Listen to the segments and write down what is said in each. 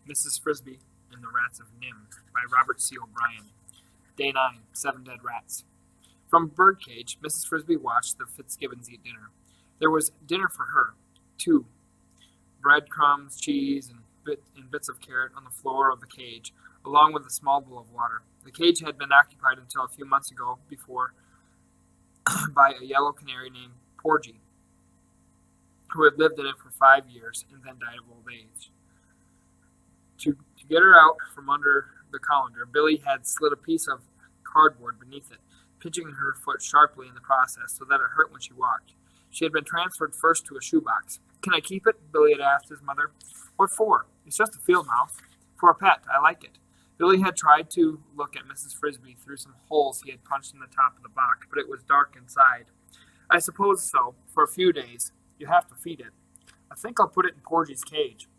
Mrs. Frisby and the Rats of Nimh by Robert C. O'Brien. Day 9, 7 Dead Rats. From a birdcage, Mrs. Frisby watched the Fitzgibbons eat dinner. There was dinner for her, too. Breadcrumbs, cheese, and bits of carrot on the floor of the cage, along with a small bowl of water. The cage had been occupied until a few months ago before by a yellow canary named Porgy, who had lived in it for 5 years and then died of old age. To get her out from under the colander, Billy had slid a piece of cardboard beneath it, pinching her foot sharply in the process so that it hurt when she walked. She had been transferred first to a shoebox. "Can I keep it?" Billy had asked his mother. "What for?" "It's just a field mouse. For a pet. I like it." Billy had tried to look at Mrs. Frisby through some holes he had punched in the top of the box, but it was dark inside. "I suppose so. For a few days. You have to feed it. I think I'll put it in Porgy's cage.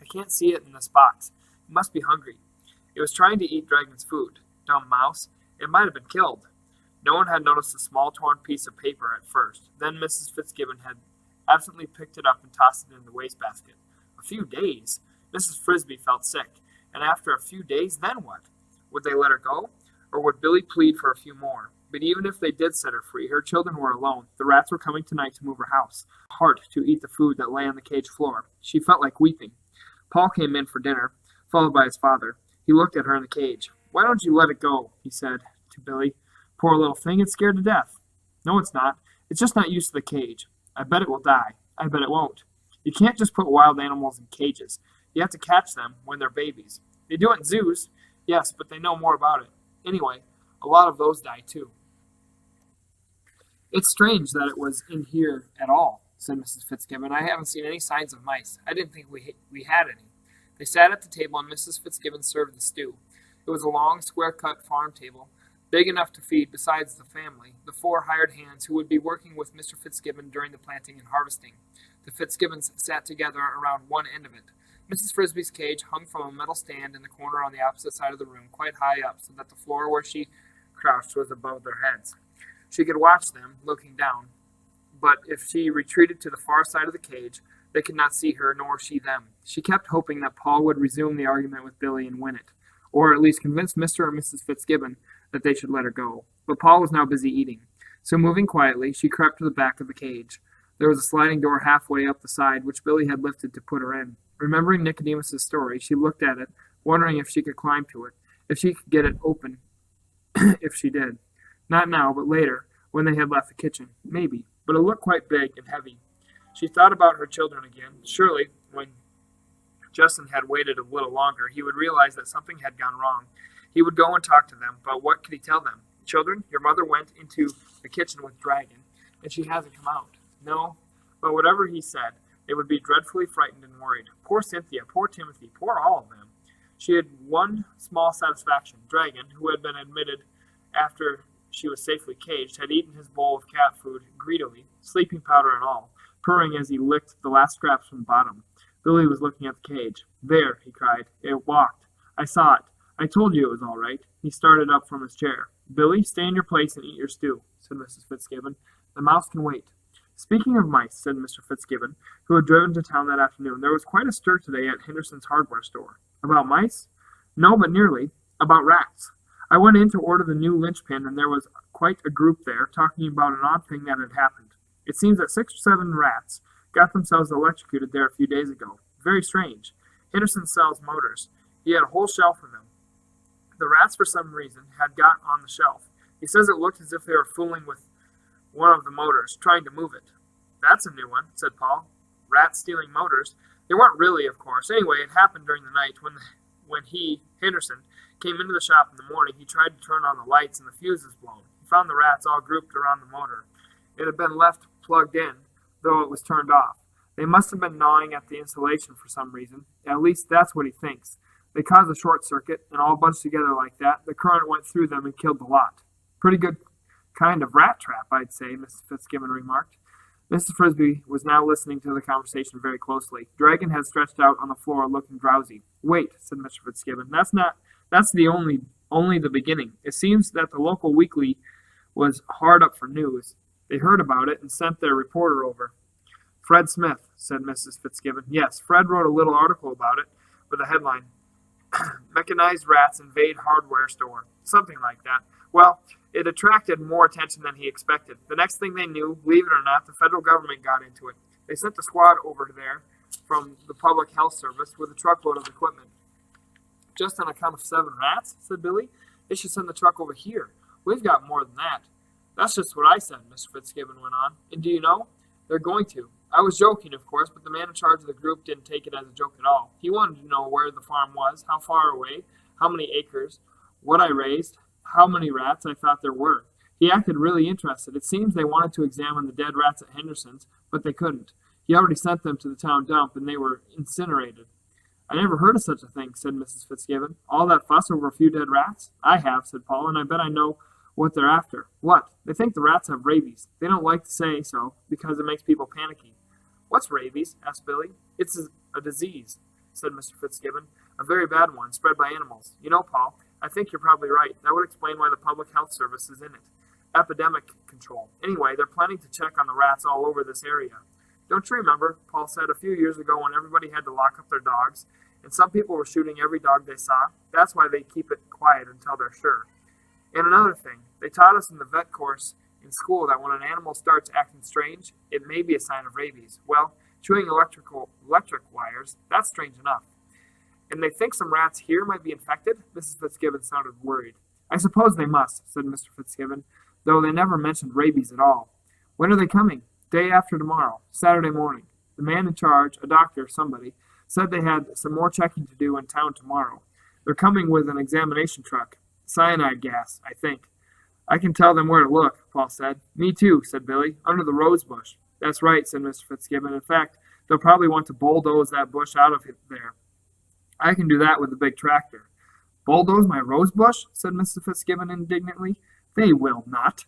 I can't see it in this box. It must be hungry. It was trying to eat Dragon's food. Dumb mouse. It might have been killed." No one had noticed a small torn piece of paper at first. Then Mrs. Fitzgibbon had absently picked it up and tossed it in the wastebasket. A few days? Mrs. Frisby felt sick. And after a few days, then what? Would they let her go? Or would Billy plead for a few more? But even if they did set her free, her children were alone. The rats were coming tonight to move her house. Hard to eat the food that lay on the cage floor. She felt like weeping. Paul came in for dinner, followed by his father. He looked at her in the cage. "Why don't you let it go?" he said to Billy. "Poor little thing, it's scared to death." "No, it's not. It's just not used to the cage. I bet it will die. I bet it won't. You can't just put wild animals in cages. You have to catch them when they're babies. They do it in zoos. Yes, but they know more about it. Anyway, a lot of those die too." "It's strange that it was in here at all," said Mrs. Fitzgibbon. "I haven't seen any signs of mice. I didn't think we had any." They sat at the table, and Mrs. Fitzgibbon served the stew. It was a long, square-cut farm table, big enough to feed, besides the family, the 4 hired hands who would be working with Mr. Fitzgibbon during the planting and harvesting. The Fitzgibbons sat together around one end of it. Mrs. Frisby's cage hung from a metal stand in the corner on the opposite side of the room, quite high up, so that the floor where she crouched was above their heads. She could watch them, looking down, but if she retreated to the far side of the cage, they could not see her, nor she them. She kept hoping that Paul would resume the argument with Billy and win it, or at least convince Mr. or Mrs. Fitzgibbon that they should let her go. But Paul was now busy eating. So moving quietly, she crept to the back of the cage. There was a sliding door halfway up the side, which Billy had lifted to put her in. Remembering Nicodemus's story, she looked at it, wondering if she could climb to it, if she could get it open, if she did. Not now, but later, when they had left the kitchen. Maybe. But it looked quite big and heavy. She thought about her children again. Surely, when Justin had waited a little longer, he would realize that something had gone wrong. He would go and talk to them, but what could he tell them? "Children, your mother went into the kitchen with Dragon, and she hasn't come out." No, but whatever he said, they would be dreadfully frightened and worried. Poor Cynthia, poor Timothy, poor all of them. She had one small satisfaction. Dragon, who had been admitted after she was safely caged, had eaten his bowl of cat food greedily, sleeping powder and all, purring as he licked the last scraps from the bottom. Billy was looking at the cage. "There," he cried. "It walked. I saw it. I told you it was all right." He started up from his chair. "Billy, stay in your place and eat your stew," said Mrs. Fitzgibbon. "The mouse can wait." "Speaking of mice," said Mr. Fitzgibbon, who had driven to town that afternoon, "there was quite a stir today at Henderson's hardware store." "About mice?" "No, but nearly. About rats. I went in to order the new linchpin, and there was quite a group there talking about an odd thing that had happened. It seems that 6 or 7 rats got themselves electrocuted there a few days ago. Very strange. Henderson sells motors. He had a whole shelf of them. The rats, for some reason, had got on the shelf. He says it looked as if they were fooling with one of the motors, trying to move it." "That's a new one," said Paul. "Rats stealing motors." "They weren't really, of course. Anyway, it happened during the night when he, Henderson, came into the shop in the morning. He tried to turn on the lights and the fuse was blown. He found the rats all grouped around the motor. It had been left plugged in, though it was turned off. They must have been gnawing at the insulation for some reason. At least that's what he thinks. They caused a short circuit, and all bunched together like that, the current went through them and killed the lot. Pretty good kind of rat trap, I'd say," Mrs. Fitzgibbon remarked. Mrs. Frisby was now listening to the conversation very closely. Dragon had stretched out on the floor, looking drowsy. "Wait," said Mr. Fitzgibbon. That's only the beginning. It seems that the local weekly was hard up for news. They heard about it and sent their reporter over." "Fred Smith," said Mrs. Fitzgibbon. "Yes, Fred wrote a little article about it, with a headline, Mechanized Rats Invade Hardware Store, something like that. Well, it attracted more attention than he expected. The next thing they knew, believe it or not, the federal government got into it. They sent a squad over there from the Public Health Service with a truckload of equipment. Just on account of 7 rats, said Billy. They should send the truck over here. We've got more than that. That's just what I said, Mr. Fitzgibbon went on. And do you know? They're going to. I was joking, of course, but the man in charge of the group didn't take it as a joke at all. He wanted to know where the farm was, how far away, how many acres, what I raised, how many rats I thought there were. He acted really interested. It seems they wanted to examine the dead rats at Henderson's, but they couldn't. He already sent them to the town dump, and they were incinerated. I never heard of such a thing, said Mrs. Fitzgibbon. All that fuss over a few dead rats? I have, said Paul, and I bet I know what they're after. What? They think the rats have rabies. They don't like to say so, because it makes people panicky. What's rabies? Asked Billy. It's a disease, said Mr. Fitzgibbon. A very bad one, spread by animals. You know, Paul, I think you're probably right. That would explain why the Public Health Service is in it. Epidemic control. Anyway, they're planning to check on the rats all over this area. Don't you remember, Paul said, a few years ago when everybody had to lock up their dogs, and some people were shooting every dog they saw? That's why they keep it quiet until they're sure. And another thing, they taught us in the vet course in school that when an animal starts acting strange, it may be a sign of rabies. Well, chewing electric wires, that's strange enough. And they think some rats here might be infected? Mrs. Fitzgibbon sounded worried. I suppose they must, said Mr. Fitzgibbon, though they never mentioned rabies at all. When are they coming? Day after tomorrow, Saturday morning. The man in charge, a doctor, somebody, said they had some more checking to do in town tomorrow. They're coming with an examination truck. Cyanide gas, I think. I can tell them where to look, Paul said. Me too, said Billy, under the rose bush. That's right, said Mr. Fitzgibbon. In fact, they'll probably want to bulldoze that bush out of it there. I can do that with the big tractor. Bulldoze my rose bush? Said Mrs. Fitzgibbon indignantly. They will not.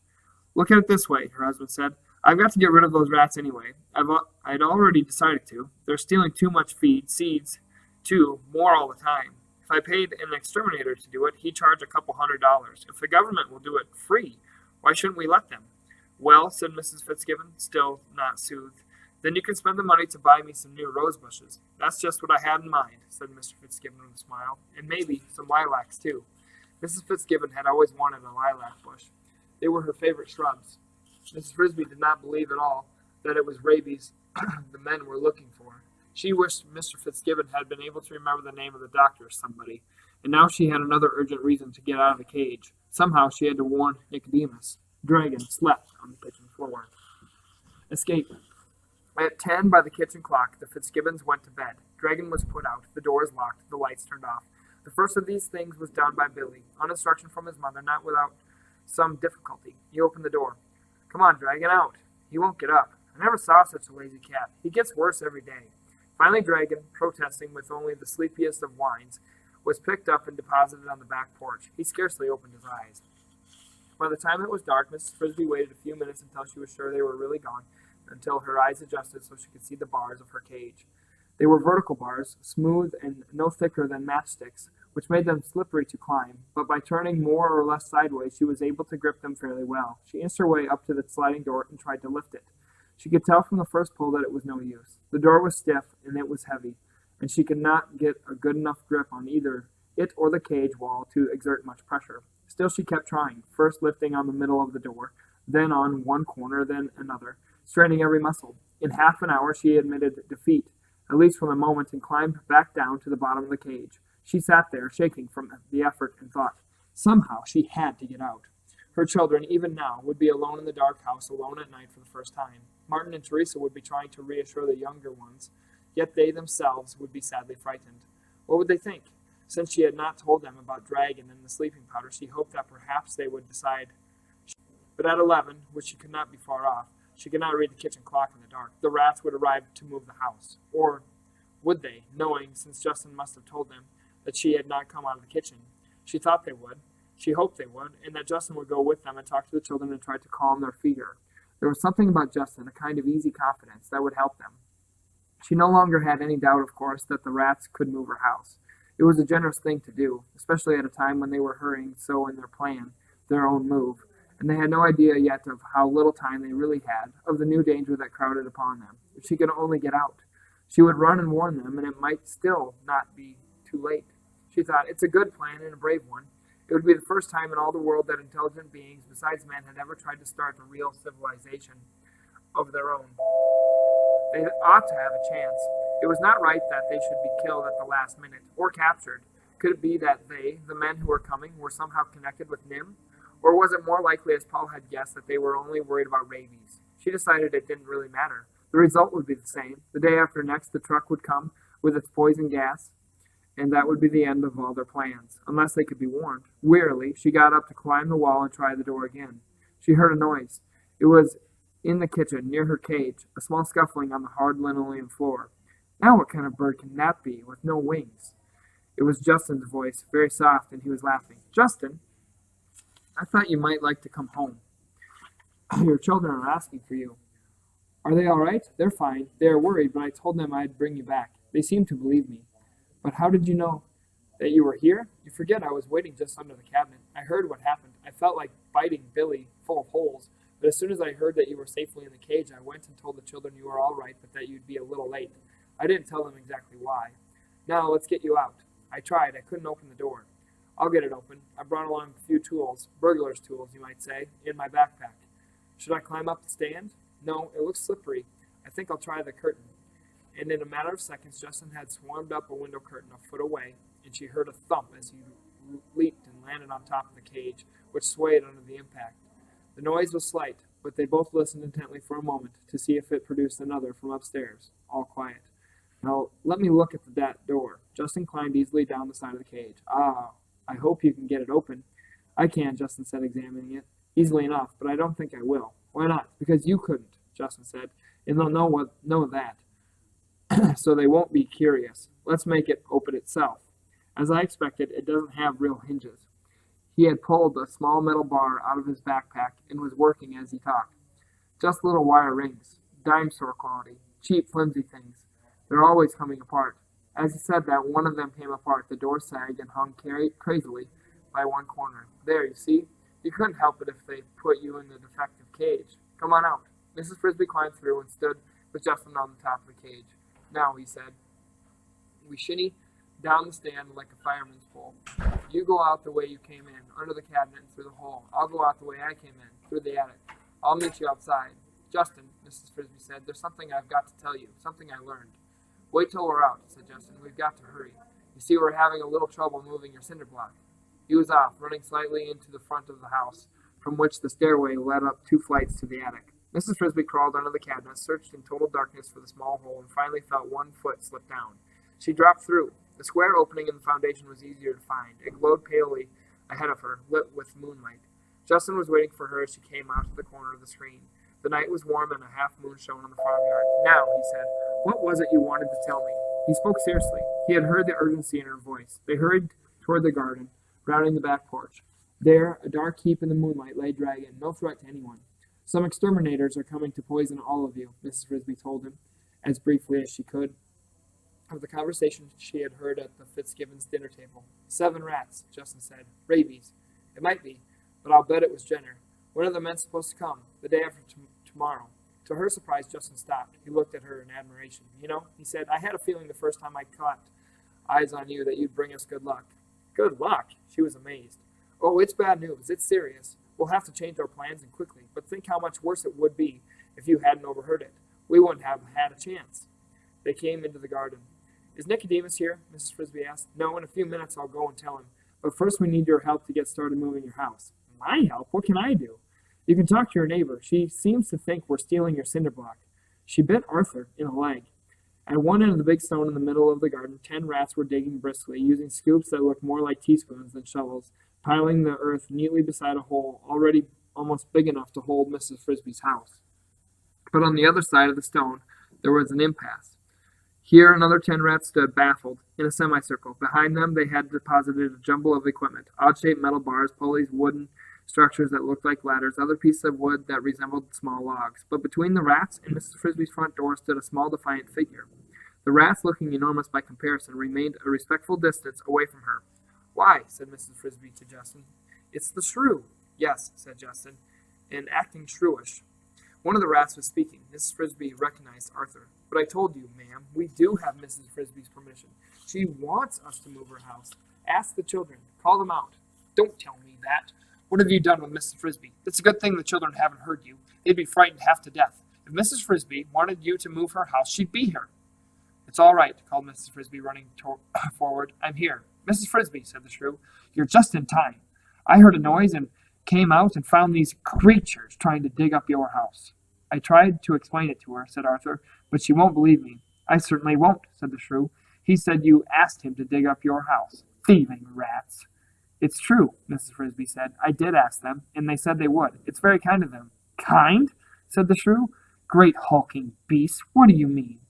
Look at it this way, her husband said. I've got to get rid of those rats anyway. I'd already decided to. They're stealing too much feed, seeds, too, more all the time. If I paid an exterminator to do it, he'd charge a couple $100. If the government will do it free, why shouldn't we let them? Well, said Mrs. Fitzgibbon, still not soothed, then you can spend the money to buy me some new rose bushes. That's just what I had in mind, said Mr. Fitzgibbon with a smile, and maybe some lilacs, too. Mrs. Fitzgibbon had always wanted a lilac bush. They were her favorite shrubs. Mrs. Frisby did not believe at all that it was rabies the men were looking for. She wished Mr. Fitzgibbon had been able to remember the name of the doctor or somebody, and now she had another urgent reason to get out of the cage. Somehow she had to warn Nicodemus. Dragon slept on the kitchen floor. Escape. At 10 by the kitchen clock, the Fitzgibbons went to bed. Dragon was put out, the doors locked, the lights turned off. The first of these things was done by Billy, on instruction from his mother, not without some difficulty. He opened the door. Come on, Dragon, out. He won't get up. I never saw such a lazy cat. He gets worse every day. Finally, Dragon, protesting with only the sleepiest of whines, was picked up and deposited on the back porch. He scarcely opened his eyes. By the time it was dark, Mrs. Frisby waited a few minutes until she was sure they were really gone, until her eyes adjusted so she could see the bars of her cage. They were vertical bars, smooth and no thicker than matchsticks, which made them slippery to climb, but by turning more or less sideways, she was able to grip them fairly well. She inched her way up to the sliding door and tried to lift it. She could tell from the first pull that it was no use. The door was stiff, and it was heavy, and she could not get a good enough grip on either it or the cage wall to exert much pressure. Still she kept trying, first lifting on the middle of the door, then on one corner, then another, straining every muscle. In half an hour she admitted defeat, at least for the moment, and climbed back down to the bottom of the cage. She sat there, shaking from the effort, and thought, somehow she had to get out. Her children, even now, would be alone in the dark house, alone at night for the first time. Martin and Teresa would be trying to reassure the younger ones, yet they themselves would be sadly frightened. What would they think? Since she had not told them about Dragon and the sleeping powder, she hoped that perhaps they would decide. But at 11, which she could not be far off, she could not read the kitchen clock in the dark. The rats would arrive to move the house. Or would they, knowing, since Justin must have told them, that she had not come out of the kitchen? She thought they would. She hoped they would, and that Justin would go with them and talk to the children and try to calm their fear. There was something about Justin, a kind of easy confidence, that would help them. She no longer had any doubt, of course, that the rats could move her house. It was a generous thing to do, especially at a time when they were hurrying so in their plan, their own move, and they had no idea yet of how little time they really had, of the new danger that crowded upon them. If she could only get out, she would run and warn them, and it might still not be too late. She thought, it's a good plan and a brave one. It would be the first time in all the world that intelligent beings besides men had ever tried to start a real civilization of their own. They ought to have a chance. It was not right that they should be killed at the last minute, or captured. Could it be that they, the men who were coming, were somehow connected with Nimh? Or was it more likely, as Paul had guessed, that they were only worried about rabies? She decided it didn't really matter. The result would be the same. The day after next, the truck would come with its poison gas, and that would be the end of all their plans, unless they could be warned. Wearily, she got up to climb the wall and try the door again. She heard a noise. It was in the kitchen, near her cage, a small scuffling on the hard linoleum floor. Now what kind of bird can that be, with no wings? It was Justin's voice, very soft, and he was laughing. Justin, I thought you might like to come home. Your children are asking for you. Are they all right? They're fine. They are worried, but I told them I'd bring you back. They seem to believe me. But how did you know that you were here? You forget I was waiting just under the cabinet. I heard what happened. I felt like biting Billy full of holes. But as soon as I heard that you were safely in the cage, I went and told the children you were all right, but that you'd be a little late. I didn't tell them exactly why. Now, let's get you out. I tried. I couldn't open the door. I'll get it open. I brought along a few tools, burglar's tools, you might say, in my backpack. Should I climb up the stand? No, it looks slippery. I think I'll try the curtain. And in a matter of seconds, Justin had swarmed up a window curtain a foot away, and she heard a thump as he leaped and landed on top of the cage, which swayed under the impact. The noise was slight, but they both listened intently for a moment to see if it produced another from upstairs. All quiet. Now, let me look at that door. Justin climbed easily down the side of the cage. Ah, I hope you can get it open. I can, Justin said, examining it. Easily enough, but I don't think I will. Why not? Because you couldn't, Justin said, and they'll know that. So they won't be curious. Let's make it open itself. As I expected, it doesn't have real hinges. He had pulled a small metal bar out of his backpack and was working as he talked. Just little wire rings, dime store quality, cheap, flimsy things. They're always coming apart. As he said that, one of them came apart. The door sagged and hung crazily by one corner. There, you see? You couldn't help it if they put you in the defective cage. Come on out. Mrs. Frisby climbed through and stood with Justin on the top of the cage. Now, he said, we shinny down the stand like a fireman's pole. You go out the way you came in, under the cabinet and through the hole. I'll go out the way I came in, through the attic. I'll meet you outside. Justin, Mrs. Frisby said, there's something I've got to tell you, something I learned. Wait till we're out, said Justin. We've got to hurry. You see, we're having a little trouble moving your cinder block. He was off, running slightly into the front of the house, from which the stairway led up 2 flights to the attic. Mrs. Frisby crawled under the cabinet, searched in total darkness for the small hole, and finally felt one foot slip down. She dropped through. The square opening in the foundation was easier to find. It glowed palely ahead of her, lit with moonlight. Justin was waiting for her as she came out to the corner of the screen. The night was warm and a half moon shone on the farmyard. Now, he said, what was it you wanted to tell me? He spoke seriously. He had heard the urgency in her voice. They hurried toward the garden, rounding the back porch. There, a dark heap in the moonlight lay Dragon, no threat to anyone. Some exterminators are coming to poison all of you, Mrs. Frisby told him, as briefly as she could, of the conversation she had heard at the Fitzgibbons' dinner table. 7 rats, Justin said. Rabies. It might be, but I'll bet it was Jenner. When are the men supposed to come? The day after tomorrow. To her surprise, Justin stopped. He looked at her in admiration. You know, he said, I had a feeling the first time I caught eyes on you that you'd bring us good luck. Good luck? She was amazed. Oh, it's bad news. It's serious. We'll have to change our plans and quickly, but think how much worse it would be if you hadn't overheard it. We wouldn't have had a chance. They came into the garden. Is Nicodemus here? Mrs. Frisby asked. No, in a few minutes I'll go and tell him. But first we need your help to get started moving your house. My help? What can I do? You can talk to your neighbor. She seems to think we're stealing your cinder block. She bit Arthur in the leg. At one end of the big stone in the middle of the garden, 10 rats were digging briskly, using scoops that looked more like teaspoons than shovels, piling the earth neatly beside a hole already almost big enough to hold Mrs. Frisby's house. But on the other side of the stone, there was an impasse. Here another 10 rats stood, baffled, in a semicircle. Behind them they had deposited a jumble of equipment, odd-shaped metal bars, pulleys, wooden structures that looked like ladders, other pieces of wood that resembled small logs. But between the rats and Mrs. Frisby's front door stood a small defiant figure. The rats, looking enormous by comparison, remained a respectful distance away from her. Why? Said Mrs. Frisby to Justin. It's the shrew. Yes, said Justin, and acting shrewish. One of the rats was speaking. Mrs. Frisby recognized Arthur. "But I told you, ma'am, we do have Mrs. Frisby's permission. She wants us to move her house. Ask the children. Call them out." "Don't tell me that. What have you done with Mrs. Frisby? It's a good thing the children haven't heard you. They'd be frightened half to death. If Mrs. Frisby wanted you to move her house, she'd be here." "It's all right," called Mrs. Frisby, running forward. "I'm here." "Mrs. Frisby," said the shrew, "you're just in time. I heard a noise and came out and found these creatures trying to dig up your house." "I tried to explain it to her," said Arthur, "but she won't believe me." "I certainly won't," said the shrew. "He said you asked him to dig up your house. Thieving rats." "It's true," Mrs. Frisby said. "I did ask them, and they said they would. It's very kind of them." "Kind?" said the shrew. "Great hulking beast, what do you mean?"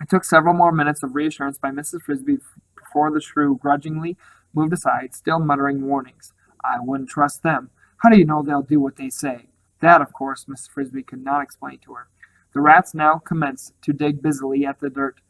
It took several more minutes of reassurance by Mrs. Frisby before the shrew grudgingly moved aside, still muttering warnings. "I wouldn't trust them. How do you know they'll do what they say?" That, of course, Mrs. Frisby could not explain to her. The rats now commenced to dig busily at the dirt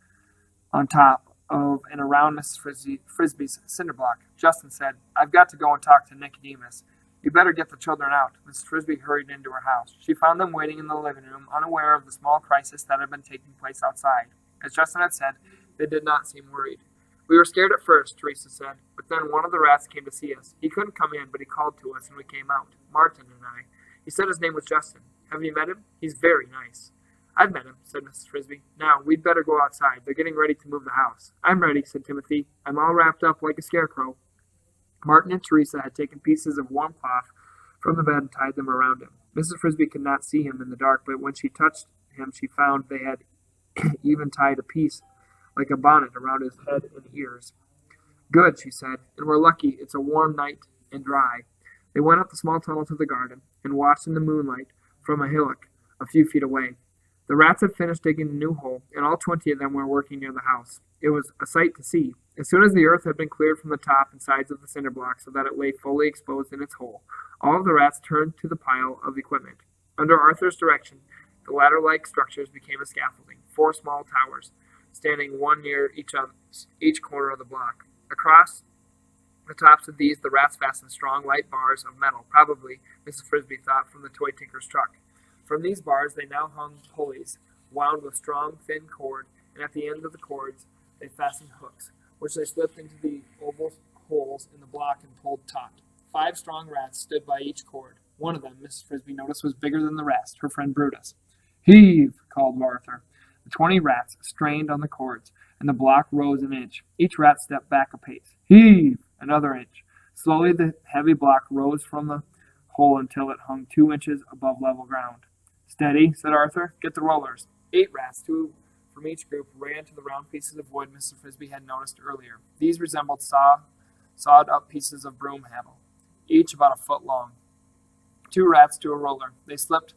on top of and around Mrs. Frisby's cinder block. Justin said, "I've got to go and talk to Nicodemus. You better get the children out." Mrs. Frisby hurried into her house. She found them waiting in the living room, unaware of the small crisis that had been taking place outside. As Justin had said, they did not seem worried. "We were scared at first," Teresa said, "but then one of the rats came to see us. He couldn't come in, but he called to us, and we came out, Martin and I. He said his name was Justin. Have you met him? He's very nice." "I've met him," said Mrs. Frisby. "Now, we'd better go outside. They're getting ready to move the house." "I'm ready," said Timothy. "I'm all wrapped up like a scarecrow." Martin and Teresa had taken pieces of warm cloth from the bed and tied them around him. Mrs. Frisby could not see him in the dark, but when she touched him, she found they had even tied a piece like a bonnet around his head and ears. "Good," she said, "and we're lucky it's a warm night and dry." They went up the small tunnel to the garden and watched in the moonlight from a hillock a few feet away. The rats had finished digging a new hole, and all 20 of them were working near the house. It was a sight to see. As soon as the earth had been cleared from the top and sides of the cinder block so that it lay fully exposed in its hole, all of the rats turned to the pile of equipment. Under Arthur's direction, the ladder-like structures became a scaffolding, 4 small towers, standing one near each corner of the block. Across the tops of these, the rats fastened strong, light bars of metal, probably, Mrs. Frisby thought, from the toy tinker's truck. From these bars they now hung pulleys, wound with strong, thin cord, and at the end of the cords they fastened hooks, which they slipped into the oval holes in the block and pulled taut. 5 strong rats stood by each cord. One of them, Mrs. Frisby noticed, was bigger than the rest, her friend Brutus. "Heave!" called Arthur. The 20 rats strained on the cords, and the block rose an inch. Each rat stepped back a pace. "Heave!" Another inch. Slowly the heavy block rose from the hole until it hung 2 inches above level ground. "Steady," said Arthur. "Get the rollers." 8 rats, 2 from each group, ran to the round pieces of wood Mrs. Frisby had noticed earlier. These resembled sawed-up pieces of broom handle, each about a foot long. 2 rats to a roller. They slipped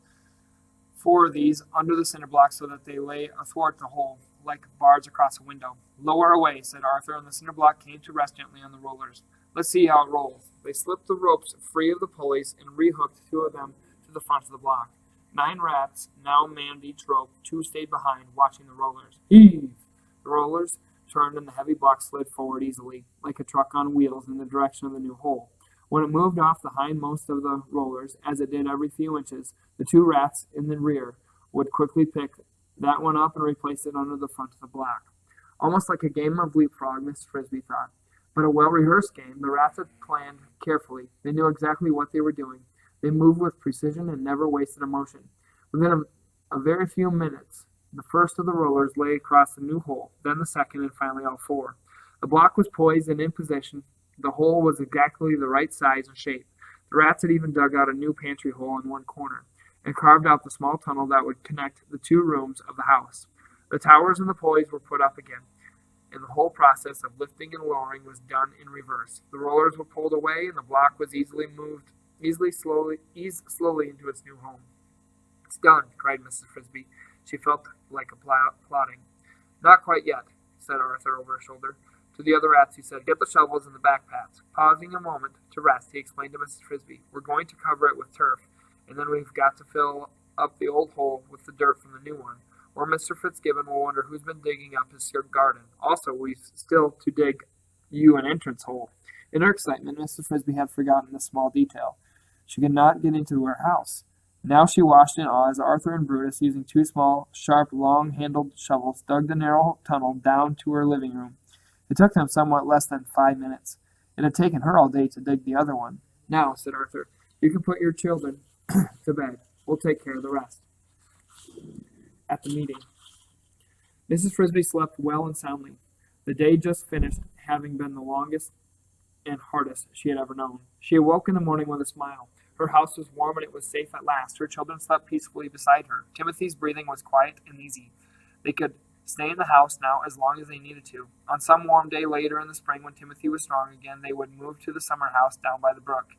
4 of these under the cinder block so that they lay athwart the hole, like bars across a window. "Lower away," said Arthur, and the cinder block came to rest gently on the rollers. "Let's see how it rolls." They slipped the ropes free of the pulleys and rehooked 2 of them to the front of the block. 9 rats now manned each rope. 2 stayed behind, watching the rollers. "Heave!" The rollers turned and the heavy block slid forward easily, like a truck on wheels, in the direction of the new hole. When it moved off the hindmost of the rollers, as it did every few inches, the 2 rats in the rear would quickly pick that one up and replace it under the front of the block. Almost like a game of leapfrog, Mrs. Frisby thought, but a well-rehearsed game. The rats had planned carefully. They knew exactly what they were doing. They moved with precision and never wasted a motion. Within a very few minutes, the first of the rollers lay across the new hole, then the second, and finally all 4. The block was poised and in position. The hole was exactly the right size and shape. The rats had even dug out a new pantry hole in one corner, and carved out the small tunnel that would connect the 2 rooms of the house. The towers and the pulleys were put up again, and the whole process of lifting and lowering was done in reverse. The rollers were pulled away, and the block was eased slowly into its new home. "It's done," cried Mrs. Frisby. She felt like applauding. "Not quite yet," said Arthur over her shoulder. To the other rats he said, "Get the shovels and the backpats." Pausing a moment to rest, he explained to Mrs. Frisby, "We're going to cover it with turf, and then we've got to fill up the old hole with the dirt from the new one, or Mr. Fitzgibbon will wonder who's been digging up his garden. Also, we've still to dig you an entrance hole." In her excitement, Mrs. Frisby had forgotten this small detail. She could not get into her house. Now she watched in awe as Arthur and Brutus, using two small, sharp, long-handled shovels, dug the narrow tunnel down to her living room. It took them somewhat less than 5 minutes. It had taken her all day to dig the other one. "Now," said Arthur, "you can put your children to bed. We'll take care of the rest." At the meeting, Mrs. Frisby slept well and soundly, the day just finished having been the longest and hardest she had ever known. She awoke in the morning with a smile. Her house was warm and it was safe at last. Her children slept peacefully beside her. Timothy's breathing was quiet and easy. They could stay in the house now as long as they needed to. On some warm day later in the spring, when Timothy was strong again, they would move to the summer house down by the brook.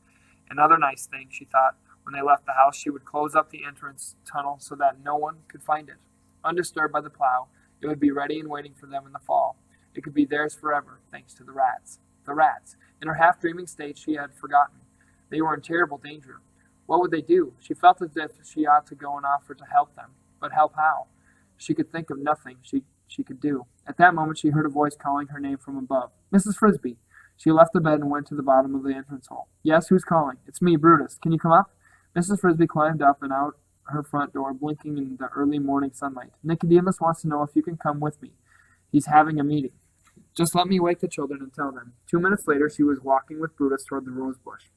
Another nice thing, she thought, when they left the house, she would close up the entrance tunnel so that no one could find it. Undisturbed by the plow, it would be ready and waiting for them in the fall. It could be theirs forever, thanks to the rats. The rats. In her half-dreaming state, she had forgotten. They were in terrible danger. What would they do? She felt as if she ought to go and offer to help them. But help how? She could think of nothing she could do. At that moment she heard a voice calling her name from above. "Mrs. Frisby." She left the bed and went to the bottom of the entrance hole. "Yes, who's calling?" "It's me, Brutus. Can you come up?" Mrs. Frisby climbed up and out her front door, blinking in the early morning sunlight. "Nicodemus wants to know if you can come with me. He's having a meeting." "Just let me wake the children and tell them." 2 minutes later she was walking with Brutus toward the rose bush.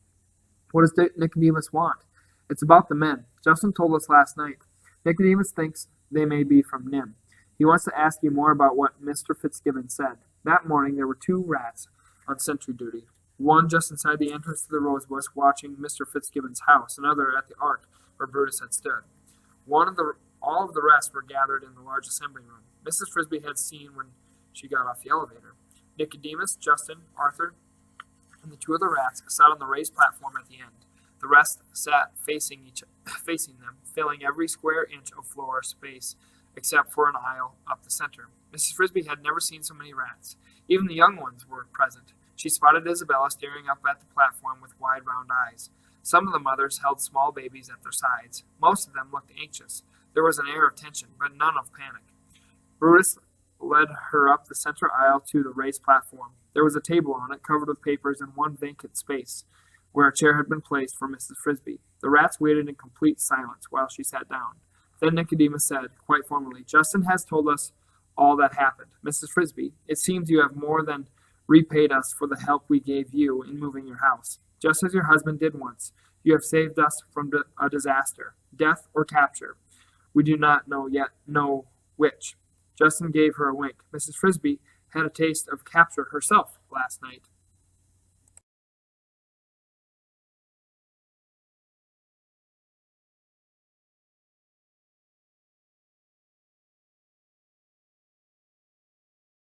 "What does Nicodemus want?" "It's about the men. Justin told us last night. Nicodemus thinks they may be from Nimh. He wants to ask you more about what Mr. Fitzgibbon said. That morning there were 2 rats on sentry duty. One just inside the entrance to the rose bush watching Mr. Fitzgibbon's house, another at the ark where Brutus had stood. All of the rest were gathered in the large assembly room. Mrs. Frisby had seen when she got off the elevator. Nicodemus, Justin, Arthur, and the 2 other rats sat on the raised platform at the end. The rest sat facing them, filling every square inch of floor space except for an aisle up the center. Mrs. Frisby had never seen so many rats. Even the young ones were present. She spotted Isabella staring up at the platform with wide, round eyes. Some of the mothers held small babies at their sides. Most of them looked anxious. There was an air of tension, but none of panic. Brutus led her up the center aisle to the raised platform. There was a table on it, covered with papers, and one vacant space, where a chair had been placed for Mrs. Frisby. The rats waited in complete silence while she sat down. Then Nicodemus said, quite formally, "Justin has told us all that happened. Mrs. Frisby, it seems you have more than repaid us for the help we gave you in moving your house. Just as your husband did once, you have saved us from a disaster, death or capture. We do not know which." Justin gave her a wink. "Mrs. Frisby had a taste of capture herself last night."